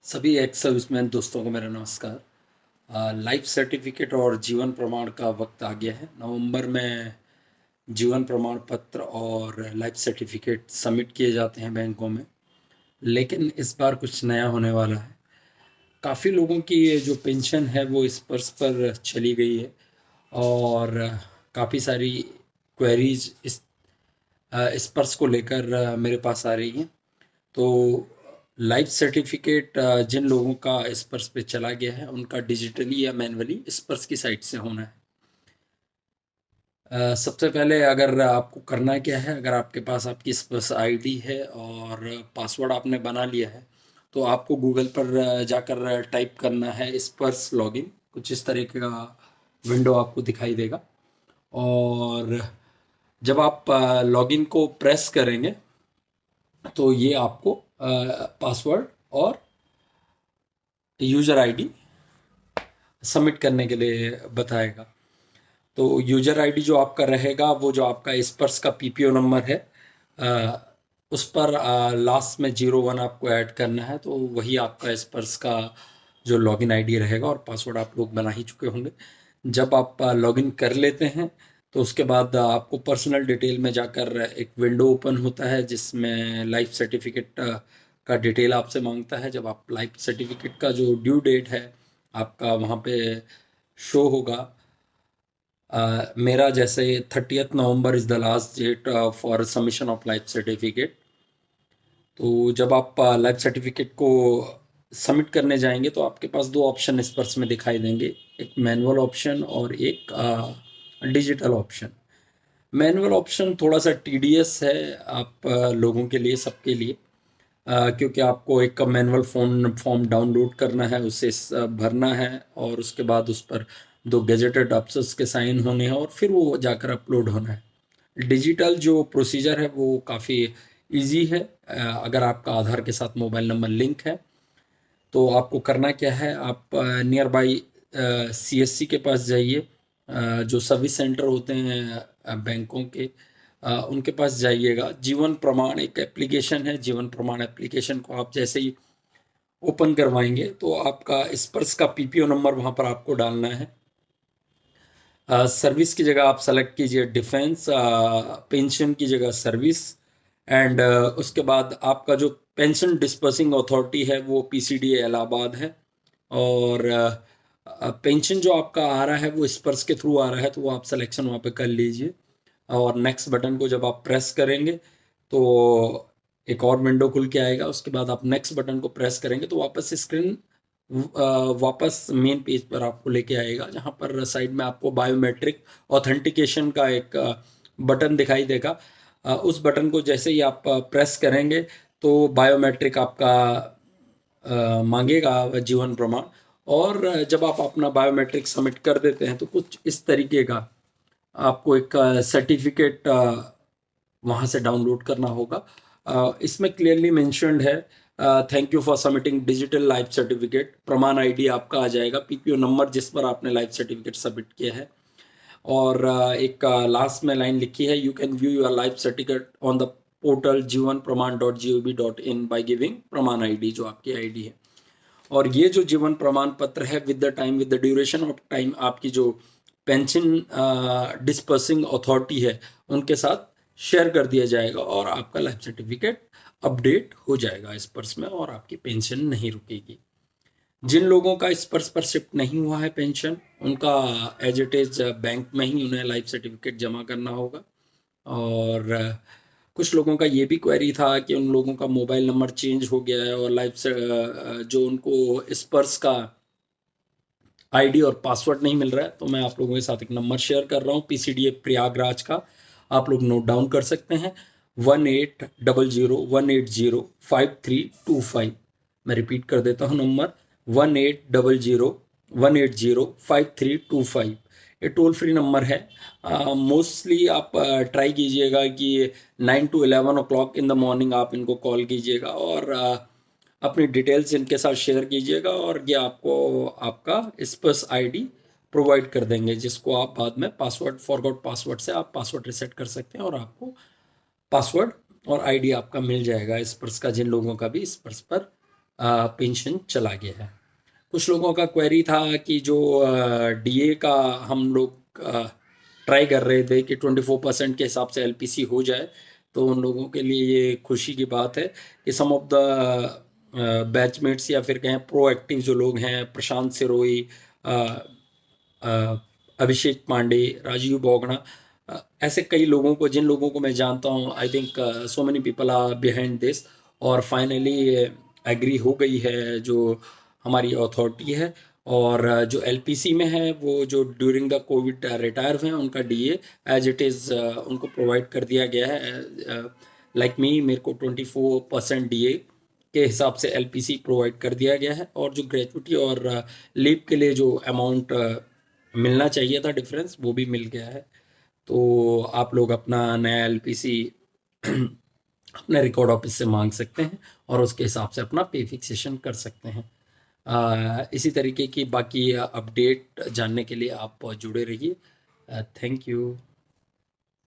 सभी ex serviceman दोस्तों को मेरा नमस्कार। लाइफ सर्टिफिकेट और जीवन प्रमाण का वक्त आ गया है। नवंबर में जीवन प्रमाण पत्र और लाइफ सर्टिफिकेट सबमिट किए जाते हैं बैंकों में। लेकिन इस बार कुछ नया होने वाला है। काफ़ी लोगों की ये जो पेंशन है वो इस पर्स पर चली गई है और काफ़ी सारी क्वेरीज इस पर्स को लेकर मेरे पास आ रही हैं। तो लाइफ सर्टिफिकेट जिन लोगों का इस पर्स पे चला गया है उनका डिजिटली या मैनुअली इस पर्स की साइट से होना है। सबसे पहले अगर आपको करना क्या है, अगर आपके पास आपकी इस पर्स आईडी है और पासवर्ड आपने बना लिया है तो आपको गूगल पर जाकर टाइप करना है इस पर्स लॉगिन। कुछ इस तरीके का विंडो आपको दिखाई देगा और जब आप लॉगिन को प्रेस करेंगे तो ये आपको पासवर्ड और यूज़र आईडी सबमिट करने के लिए बताएगा। तो यूज़र आईडी जो आपका रहेगा वो जो आपका इस पर्स का पीपीओ नंबर है, उस पर लास्ट में 01 आपको ऐड करना है। तो वही आपका इस पर्स का जो लॉगिन आईडी रहेगा और पासवर्ड आप लोग बना ही चुके होंगे। जब आप लॉगिन कर लेते हैं तो उसके बाद आपको पर्सनल डिटेल में जाकर एक विंडो ओपन होता है जिसमें लाइफ सर्टिफिकेट का डिटेल आपसे मांगता है। जब आप लाइफ सर्टिफिकेट का जो ड्यू डेट है आपका वहाँ पे शो होगा। मेरा जैसे 30th November is the last date for submission of life certificate. तो जब आप लाइफ सर्टिफिकेट को सबमिट करने जाएंगे तो आपके पास दो ऑप्शन इस पर्स में दिखाई देंगे, एक मैनुअल ऑप्शन और एक डिजिटल ऑप्शन। मैनुअल ऑप्शन थोड़ा सा टीडीएस है आप लोगों के लिए, सबके लिए, क्योंकि आपको एक मैनुअल फॉर्म डाउनलोड करना है, उसे भरना है और उसके बाद उस पर दो गेजेटेड अफसर्स के साइन होने हैं और फिर वो जाकर अपलोड होना है। डिजिटल जो प्रोसीजर है वो काफ़ी इजी है। अगर आपका आधार के साथ मोबाइल नंबर लिंक है तो आपको करना क्या है, आप नियर बाई सीएससी के पास जाइए। जो सर्विस सेंटर होते हैं बैंकों के, उनके पास जाइएगा। जीवन प्रमाण एक एप्लीकेशन है, जीवन प्रमाण एप्लीकेशन को आप जैसे ही ओपन करवाएंगे तो आपका स्पर्श का पीपीओ नंबर वहाँ पर आपको डालना है। सर्विस की जगह आप सेलेक्ट कीजिए डिफेंस, पेंशन की जगह सर्विस, एंड उसके बाद आपका जो पेंशन डिस्पर्सिंग अथॉरिटी है वो पीसीडी इलाहाबाद है। और पेंशन जो आपका आ रहा है वो स्पर्श के थ्रू आ रहा है तो वो आप सिलेक्शन वहाँ पे कर लीजिए और नेक्स्ट बटन को जब आप प्रेस करेंगे तो एक और विंडो खुल के आएगा। उसके बाद आप नेक्स्ट बटन को प्रेस करेंगे तो वापस स्क्रीन वापस मेन पेज पर आपको लेके आएगा, जहाँ पर साइड में आपको बायोमेट्रिक ऑथेंटिकेशन का एक बटन दिखाई देगा। उस बटन को जैसे ही आप प्रेस करेंगे तो बायोमेट्रिक आपका मांगेगा जीवन प्रमाण। और जब आप अपना बायोमेट्रिक सबमिट कर देते हैं तो कुछ इस तरीके का आपको एक सर्टिफिकेट वहाँ से डाउनलोड करना होगा। इसमें क्लियरली मेंशन्ड है, thank you for submitting digital life certificate. प्रमाण आईडी आपका आ जाएगा, पीपीओ नंबर जिस पर आपने लाइफ सर्टिफिकेट सबमिट किया है। और एक लास्ट में लाइन लिखी है, you can view your life certificate on the portal जीवन प्रमाण .gov.in बाई गिविंग प्रमाण आईडी, जो आपकी आईडी है। और ये जो जीवन प्रमाण पत्र है with the time, with the duration of time, आपकी जो पेंशन डिस्पर्सिंग अथॉरिटी है उनके साथ शेयर कर दिया जाएगा और आपका लाइफ सर्टिफिकेट अपडेट हो जाएगा इस पर्स में और आपकी पेंशन नहीं रुकेगी। जिन लोगों का इस पर्स पर शिफ्ट नहीं हुआ है पेंशन, उनका एज इट इज बैंक में ही उन्हें लाइफ सर्टिफिकेट जमा करना होगा। और कुछ लोगों का ये भी क्वेरी था कि उन लोगों का मोबाइल नंबर चेंज हो गया है और लाइफ से जो उनको इस पर्स का आईडी और पासवर्ड नहीं मिल रहा है। तो मैं आप लोगों के साथ एक नंबर शेयर कर रहा हूँ पीसीडीए प्रयागराज का, आप लोग नोट डाउन कर सकते हैं, 1800 180 5325। मैं रिपीट कर देता हूँ नंबर, 1800 180 5325। ये टोल फ्री नंबर है। मोस्टली आप ट्राई कीजिएगा कि 9 to 11 o'clock in the morning आप इनको कॉल कीजिएगा और अपनी डिटेल्स इनके साथ शेयर कीजिएगा और ये आपको आपका स्पर्श आईडी प्रोवाइड कर देंगे, जिसको आप बाद में पासवर्ड, फॉरगॉट पासवर्ड से आप पासवर्ड रिसेट कर सकते हैं और आपको पासवर्ड और आईडी आपका मिल जाएगा स्पर्श का, जिन लोगों का भी स्पर्श पर पेंशन चला गया है। कुछ लोगों का क्वेरी था कि जो डीए का हम लोग ट्राई कर रहे थे कि 24% के हिसाब से एलपीसी हो जाए, तो उन लोगों के लिए ये खुशी की बात है कि सम ऑफ द बैचमेट्स या फिर कहें प्रोएक्टिव जो लोग हैं, प्रशांत सिरोही, अ, अ, अभिषेक पांडे, राजीव बोगना, ऐसे कई लोगों को, जिन लोगों को मैं जानता हूँ, I think so many people are behind this, और फाइनली एग्री हो गई है जो हमारी अथॉरिटी है। और जो एलपीसी में है वो जो ड्यूरिंग द कोविड रिटायर हुए हैं उनका डीए एज इट इज़ उनको प्रोवाइड कर दिया गया है। लाइक मी, मेरे को 24% डीए के हिसाब से एलपीसी प्रोवाइड कर दिया गया है, और जो ग्रेजुटी और लीव के लिए जो अमाउंट मिलना चाहिए था डिफरेंस, वो भी मिल गया है। तो आप लोग अपना नया एलपीसी अपने रिकॉर्ड ऑफिस से मांग सकते हैं और उसके हिसाब से अपना पे फिक्सेशन कर सकते हैं। इसी तरीके की बाकी अपडेट जानने के लिए आप जुड़े रहिए। Thank you.